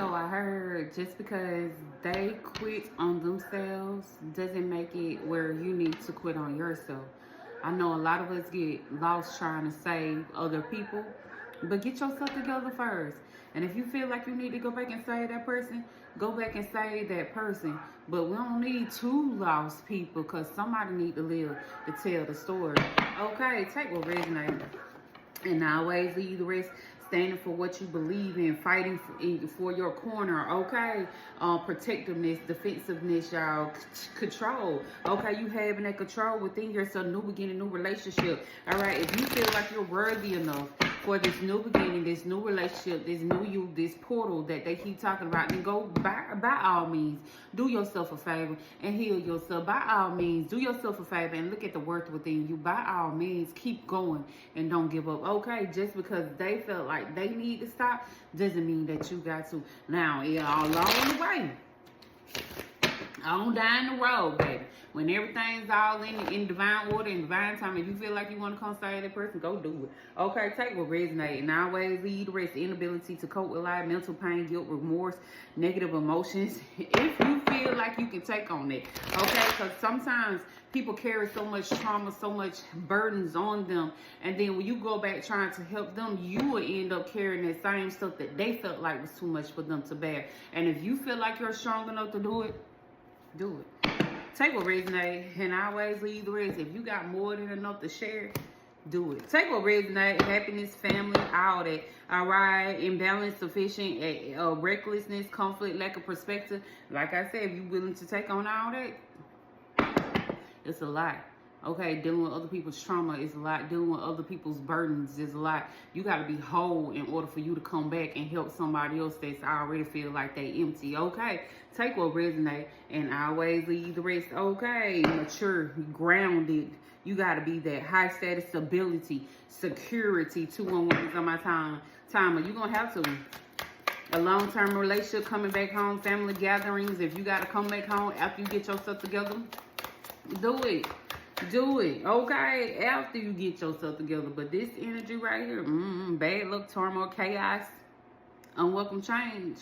So I heard just because they quit on themselves doesn't make it where you need to quit on yourself. I know a lot of us get lost trying to save other people, but get yourself together first. And if you feel like you need to go back and save that person, go back and save that person. But we don't need two lost people because somebody need to live to tell the story. Okay, take what resonates and always leave the rest, standing for what you believe in, fighting for your corner, okay? Protectiveness, defensiveness, y'all, control, okay? You having that control within yourself, new beginning, new relationship, all right? If you feel like you're worthy enough for this new beginning, this new relationship, this new you, this portal that they keep talking about, then go by all means, do yourself a favor and heal yourself. By all means, do yourself a favor and look at the worth within you. By all means, keep going and don't give up, okay? Just because they felt like they need to stop doesn't mean that you got to. Now, along the way, on down the road, baby, when everything's all in divine order, in divine time, if you feel like you want to come save that person, go do it. Okay, take what resonates and always lead the rest. Inability to cope with life, mental pain, guilt, remorse, negative emotions. If you feel like you can take on that, okay, because sometimes people carry so much trauma, so much burdens on them, and then when you go back trying to help them, you will end up carrying that same stuff that they felt like was too much for them to bear. And if you feel like you're strong enough to do it, do it. Take what resonates and always leave the rest. If you got more than enough to share, do it. Take what resonates, happiness, family, all that. All right, imbalance, sufficient, recklessness, conflict, lack of perspective. Like I said, if you're willing to take on all that, it's a lot. Okay, dealing with other people's trauma is a lot. Dealing with other people's burdens is a lot. You got to be whole in order for you to come back and help somebody else that's already feel like they empty. Okay, take what resonates and always leave the rest. Okay, mature, grounded. You got to be that high status, stability, security. 211 is on my timer. You're going to have to. A long-term relationship, coming back home, family gatherings. If you got to come back home after you get yourself together, do it. Do it, okay? After you get yourself together. But this energy right here, bad luck, turmoil, chaos, unwelcome change.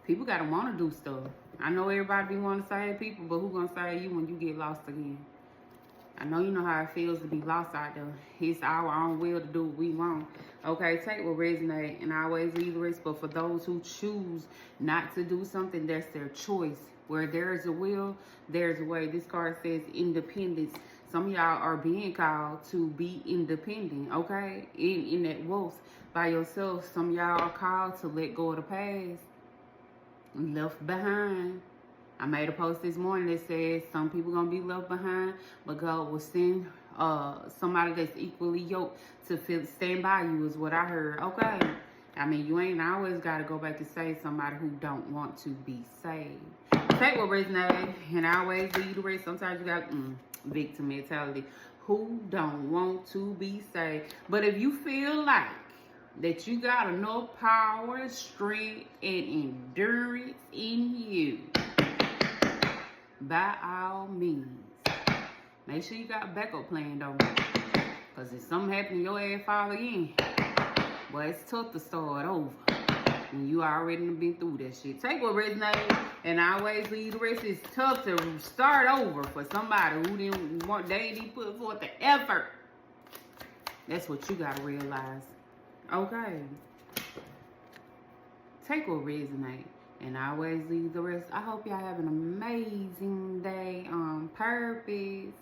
People gotta want to do stuff. I know everybody be wanting to save people, but who gonna save you when you get lost again? I know you know how it feels to be lost out there. It's our own will to do what we want. Okay, take what resonates and always leave the rest. But for those who choose not to do something, that's their choice. Where there's a will, there's a way. This card says independence. Some of y'all are being called to be independent, okay? In that wealth by yourself. Some of y'all are called to let go of the past. Left behind. I made a post this morning that says some people gonna be left behind, but God will send somebody that's equally yoked to stand by you is what I heard. Okay. I mean, you ain't always got to go back and save somebody who don't want to be saved. Take what resonates and always lead the rest. Sometimes you got victim mentality. Who don't want to be saved? But if you feel like that you got enough power, strength, and endurance in you, by all means, make sure you got a backup plan though. Because if something happen, your ass fall again. But it's tough to start over when you already been through that shit. Take what resonates and always leave the rest. It's tough to start over for somebody who they didn't put forth the effort. That's what you gotta realize. Okay. Take what resonates and always leave the rest. I hope y'all have an amazing day on purpose.